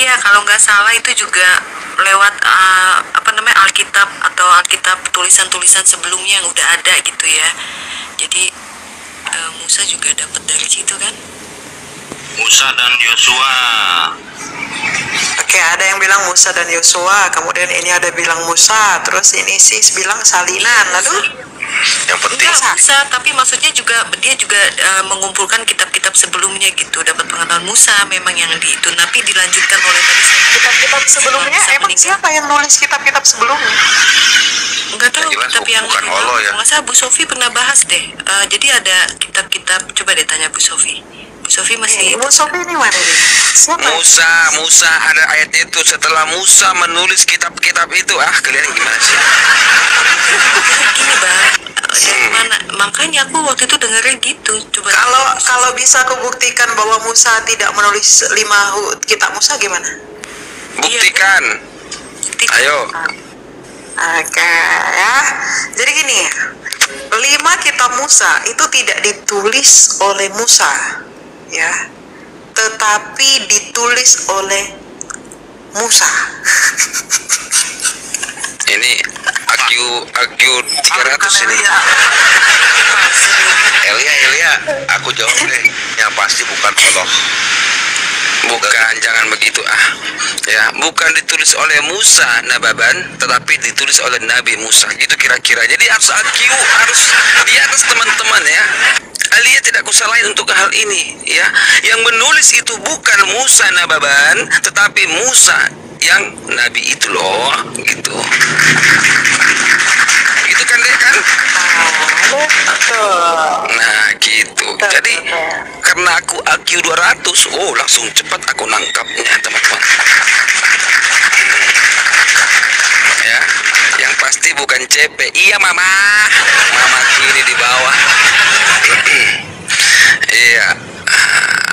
Iya, kalau nggak salah itu juga lewat apa namanya, Alkitab atau Alkitab tulisan-tulisan sebelumnya yang udah ada gitu ya. Jadi Musa juga dapat dari situ kan? Musa dan Yosua. Oke, ada yang bilang Musa dan Yosua, kemudian ini ada bilang Musa, terus ini sih bilang salinan. Lalu Yang penting Enggak, Musa, tapi maksudnya juga dia juga mengumpulkan kitab-kitab sebelumnya gitu, dapat pengetahuan Musa memang yang di itu, tapi dilanjutkan oleh tadi kitab-kitab sebelumnya, emang siapa yang nulis kitab-kitab sebelumnya? Enggak tahu, jelas kitab yang bukan Allah ya. nggak salah Bu Sofi pernah bahas deh. Jadi ada kitab-kitab, coba deh tanya Bu Sofi. Bu Sofi masih Ibu Sofi ini mana nih? Siapa? Musa ada ayatnya itu, setelah Musa menulis kitab-kitab itu. Kalian gimana sih? gini Bang, dari mana? Makanya aku waktu itu dengerin gitu. Coba Kalau bisa aku buktikan bahwa Musa tidak menulis 5 kitab Musa gimana? Buktikan. Ayo. Oke ya. Jadi gini, 5 kitab Musa itu tidak ditulis oleh Musa, ya, tetapi ditulis oleh Musa. Ini AQ 300 ini. Elia, aku jawab deh. Yang pasti bukan Allah. Bukan, jangan begitu ya, bukan ditulis oleh Musa Nababan, tetapi ditulis oleh Nabi Musa, gitu kira-kira. Jadi harus harus di atas teman-teman ya. Alia tidak kusalahin untuk hal ini ya. Yang menulis itu bukan Musa Nababan, tetapi Musa yang Nabi itu loh, gitu. Gitu kan deh kan? Nah gitu. Jadi karena aku AQ 200, langsung cepat aku nangkapnya teman-teman. Ya, yang pasti bukan CP. Iya mama kini di bawah. Iya.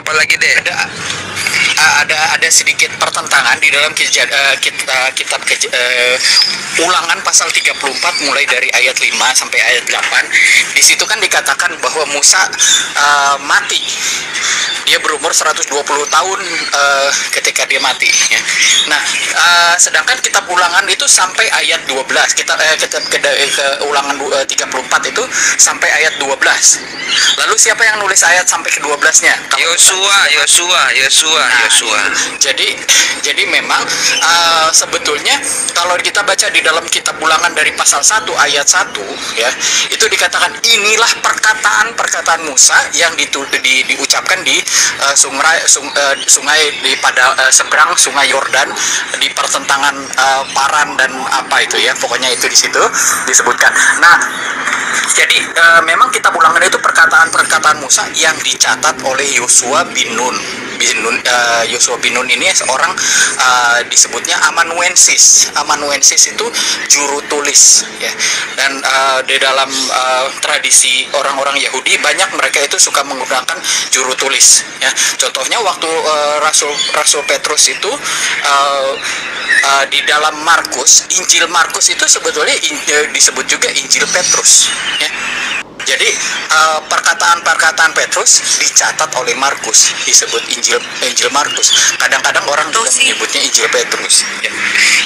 Apalagi deh? Ada sedikit pertentangan di dalam kitab Ulangan pasal 34 mulai dari ayat 5 sampai ayat 8. Di situ kan dikatakan bahwa Musa mati. Dia berumur 120 tahun ketika dia mati ya. Nah, sedangkan kitab Ulangan itu sampai ayat 12. Kitab Ulangan 34 itu sampai ayat 12. Lalu siapa yang nulis ayat sampai ke 12-nya? Yosua. Jadi memang sebetulnya kalau kita baca di dalam kitab Ulangan dari pasal 1 ayat 1 ya, itu dikatakan inilah perkataan Musa yang diucapkan di sungai di pada seberang sungai Yordan, di pertentangan Paran dan apa itu ya, pokoknya itu di situ disebutkan. Nah, jadi memang kitab Ulangan itu perkataan Musa yang dicatat oleh Yosua bin Nun. Yosua bin Nun ini seorang disebutnya amanuensis. Amanuensis itu juru tulis ya. Dan di dalam tradisi orang-orang Yahudi banyak mereka itu suka menggunakan juru tulis ya. Contohnya waktu Rasul Petrus itu di dalam Injil Markus itu sebetulnya disebut juga Injil Petrus ya. Jadi perkataan Petrus dicatat oleh Markus, disebut Injil Markus. Kadang-kadang orang juga menyebutnya Injil Petrus.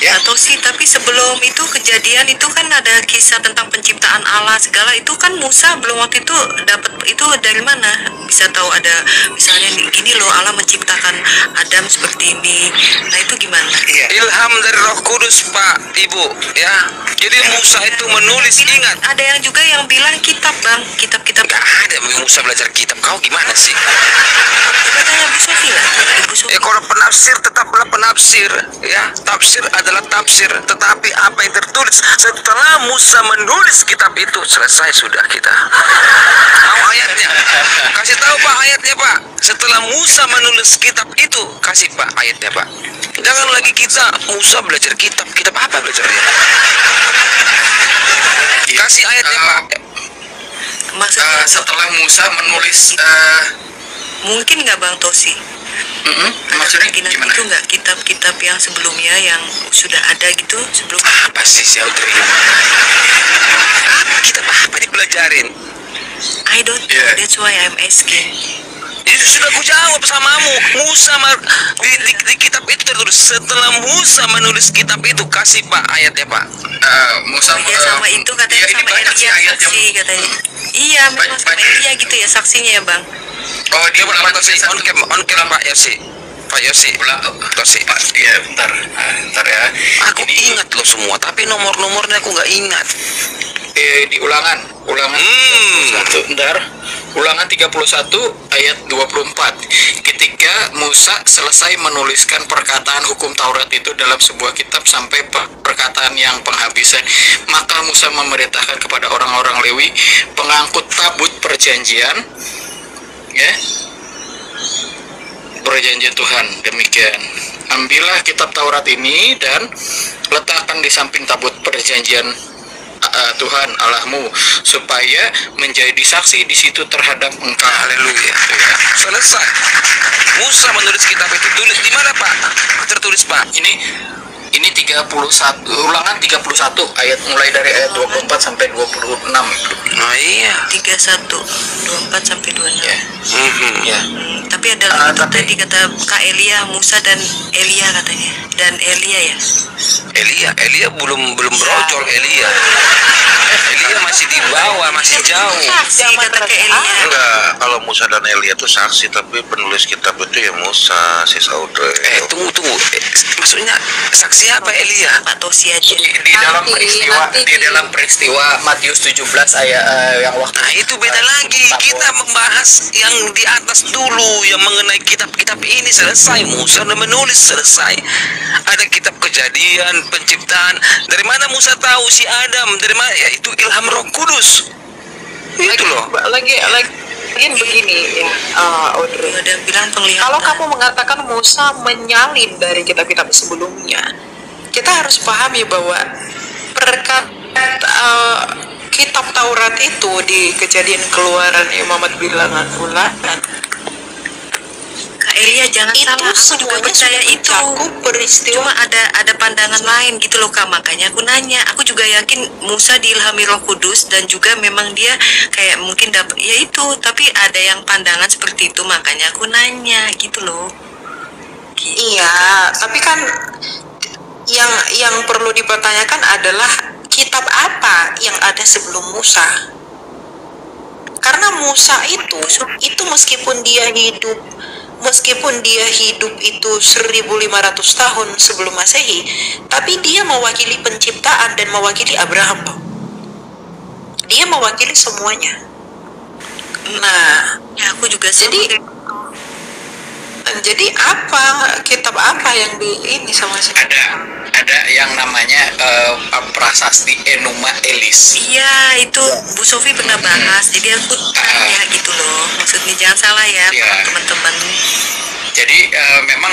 Ya, atau sih, tapi sebelum itu kejadian itu kan ada kisah tentang penciptaan Allah segala, itu kan Musa belum waktu itu dapat itu dari mana? Bisa tahu ada misalnya gini loh, Allah menciptakan Adam seperti ini. Nah, itu gimana? Ilham dari Roh Kudus, Pak, Ibu, ya. Jadi Musa itu menulis, ingat. Ada yang juga yang bilang kitab, Bang, kitab-kitab. Gak ada Musa belajar kitab. Kau gimana sih? Coba tanya Bu Sofi lah. Ibu Sofi. Kalau penafsir tetaplah penafsir, ya. Tafsir adalah tafsir, tetapi apa yang tertulis setelah Musa menulis kitab itu, selesai sudah kita. Tahu ayatnya? Kasih tahu Pak ayatnya, Pak. Setelah Musa menulis kitab itu, kasih Pak ayatnya, Pak. Jangan lagi kita Musa belajar kitab apa belajarnya? Kasih ayatnya, Pak. Maksudnya Setelah Musa menulis mungkin nggak Bang Tosi? maksudnya Kemungkinan gimana? itu nggak kitab-kitab yang sebelumnya yang sudah ada gitu sebelum. Apa sih Saudri? Kitab apa dipelajarin? I don't know, that's why I'm asking. Itu sudah aku jawab samamu. Musa di kitab itu tertulis setelah Musa menulis kitab itu, kasih Pak ayatnya Pak. Musa Ya sama itu katanya, ini sama banyak sih Elia ayat yang saksi katanya. Iya, memang sama Elia gitu ya saksinya ya Bang. oh dia Coba Pak Tosi on cam Pak Yosi. Pak Yosi. Tosi. Iya, bentar ya. Aku ingat loh semua, tapi nomor-nomornya aku nggak ingat. Di ulangan bentar. Ulangan 31 ayat 24. Ketika Musa selesai menuliskan perkataan hukum Taurat itu dalam sebuah kitab sampai perkataan yang penghabisan, maka Musa memerintahkan kepada orang-orang Lewi pengangkut tabut perjanjian, ya, perjanjian Tuhan, demikian. Ambillah kitab Taurat ini dan letakkan di samping tabut perjanjian Tuhan Allahmu, supaya menjadi saksi di situ terhadap engkau. Haleluya. Selesai. Musa menulis kitab itu, tulis di mana Pak? Tertulis Pak. Ini 31, ulangan 31 ayat mulai dari ayat 24 sampai 26. Oh iya. 31, 24 sampai 26. Ya. Ya. Tapi ada lagi tuh tadi kata Kak Elia, Musa dan Elia katanya. Dan Elia ya. Elia belum brojol Elia masih di bawah, masih jauh. Saksi kata Kak Elia. Enggak, kalau Musa dan Elia itu saksi, tapi penulis kitab itu ya Musa, si Saudara. Tunggu. Maksudnya saksi apa Elia? Pak Tosi aja. Di dalam peristiwa Matius 17 ayat yang waktu. Nah itu beda lagi. Kita membahas yang di atas dulu, yang mengenai kitab-kitab ini selesai. Musa udah menulis selesai. Ada kitab Kejadian, Penciptaan. Dari mana Musa tahu si Adam? Dari mana? Ya itu ilham Roh Kudus. Itu loh. Lagi begini ya, Audrey. Ada yang bilang penglihatan. Kalau kamu mengatakan Musa menyalin dari kitab-kitab sebelumnya, kita harus pahami bahwa kitab Taurat itu di Kejadian, Keluaran, Imamat, Bilangan, Ulangan, Kak Elia jangan itu salah, aku juga semuanya percaya sudah itu. mencakup peristiwa. Cuma ada pandangan lain gitu loh Kak, makanya aku nanya. Aku juga yakin Musa diilhami Roh Kudus dan juga memang dia kayak mungkin dapat ya itu, tapi ada yang pandangan seperti itu, makanya aku nanya gitu loh. Gitu. Iya, tapi kan yang perlu dipertanyakan adalah kitab apa yang ada sebelum Musa. Karena Musa itu meskipun dia hidup itu 1500 tahun sebelum Masehi, tapi dia mewakili penciptaan dan mewakili Abraham. Dia mewakili semuanya. Nah, Ya aku juga jadi kitab apa yang ini sama saya? Ada yang namanya prasasti Enuma Elis. Iya, itu Bu Sofi pernah bahas. Jadi aku tanya gitu loh. Maksudnya jangan salah ya, Ya. teman-teman. Jadi memang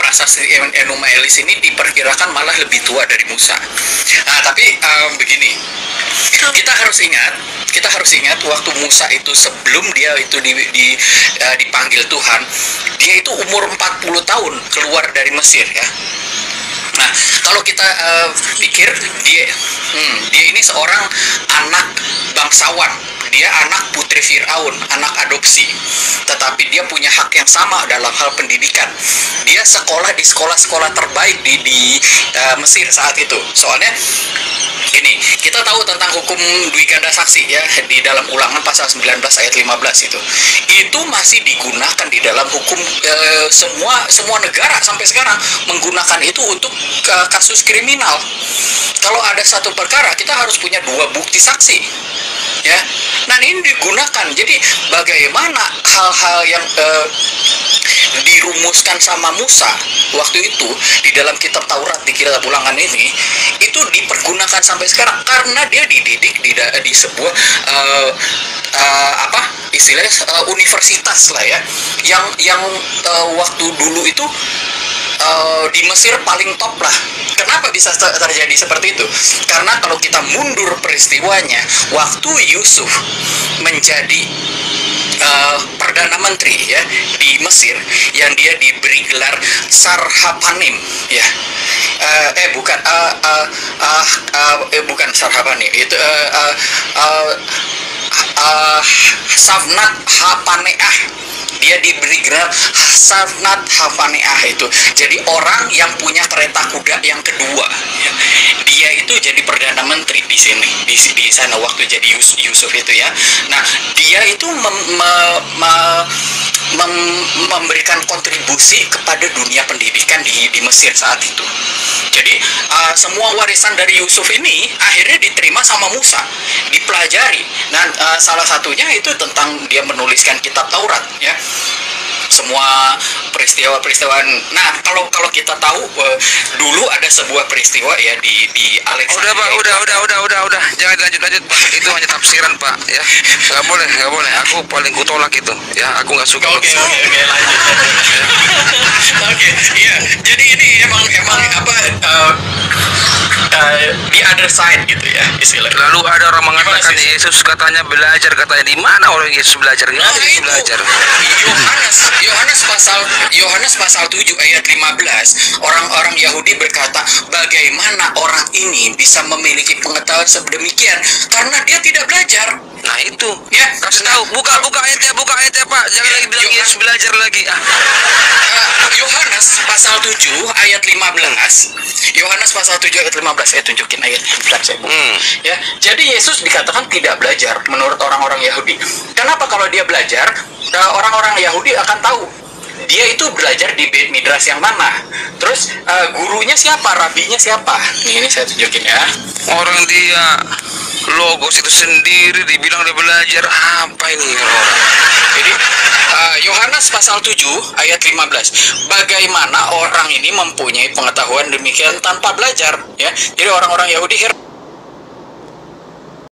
prasasti Enuma Elis ini diperkirakan malah lebih tua dari Musa. Nah, tapi begini, kita harus ingat waktu Musa itu sebelum dia itu dipanggil Tuhan, dia itu umur 40 tahun keluar dari Mesir ya. Nah, kalau kita pikir dia ini seorang anak bangsawan, dia anak putri Firaun, anak adopsi, tetapi dia punya hak yang sama dalam hal pendidikan. Dia sekolah di sekolah-sekolah terbaik di Mesir saat itu. Soalnya ini kita tahu tentang hukum dui ganda saksi ya, di dalam Ulangan pasal 19 ayat 15 itu masih digunakan di dalam hukum semua negara sampai sekarang menggunakan itu untuk kasus kriminal. Kalau ada satu perkara kita harus punya 2 bukti saksi ya. Nah ini digunakan. Jadi bagaimana hal-hal yang dirumuskan sama Musa waktu itu di dalam kitab Taurat, di kitab Ulangan ini, itu dipergunakan sampai sekarang karena dia dididik di sebuah istilahnya universitas lah ya, yang waktu dulu itu di Mesir paling top lah. Kenapa bisa terjadi seperti itu? Karena kalau kita mundur peristiwanya, waktu Yusuf menjadi Perdana Menteri ya di Mesir, yang dia diberi gelar Sarhapanim ya, bukan Sarhapanim, itu Safnat Hapaneah. Dia diberi gelar Safnat Hapaneah itu. Jadi orang yang punya kereta kuda yang kedua. Ya. Dia itu jadi perdana menteri di sini, di sana waktu jadi Yusuf itu ya. Nah, dia itu memberikan kontribusi kepada dunia pendidikan di Mesir saat itu. Jadi semua warisan dari Yusuf ini akhirnya diterima sama Musa, dipelajari. Nah, salah satunya itu tentang dia menuliskan kitab Taurat ya. Semua peristiwa-peristiwa. Nah, kalau kita tahu dulu ada sebuah peristiwa ya di Alexandria. Udah. Jangan lanjut Pak. Itu hanya tafsiran Pak ya. Nggak boleh. Aku paling kutolak itu. Ya, aku nggak suka. Oke, lanjut. Oke, iya. Jadi ini emang apa the other side gitu ya istilahnya. Lalu ada orang mengatakan Yesus katanya belajar, katanya di mana orang Yesus belajar? Yesus belajar. Yohanes pasal 7 ayat 15, orang-orang Yahudi berkata, bagaimana orang ini bisa memiliki pengetahuan sedemikian karena dia tidak belajar. Nah itu ya, kasih tahu, buka ayatnya Pak, jangan lagi bilang Yesus belajar lagi. Yohanes pasal 7 ayat 15. Yohanes pasal 7 ayat 15. Saya tunjukin ayatnya. Ya, jadi Yesus dikatakan tidak belajar menurut orang-orang Yahudi. Kenapa? Kalau dia belajar, orang-orang Yahudi akan tahu dia itu belajar di Beit Midrash yang mana. Terus gurunya siapa, rabinya siapa. Ini saya tunjukin ya. Orang dia logos itu sendiri dibilang dia belajar, apa ini orang? Jadi Yohanes pasal 7 ayat 15. Bagaimana orang ini mempunyai pengetahuan demikian tanpa belajar ya. Jadi orang-orang Yahudi heran,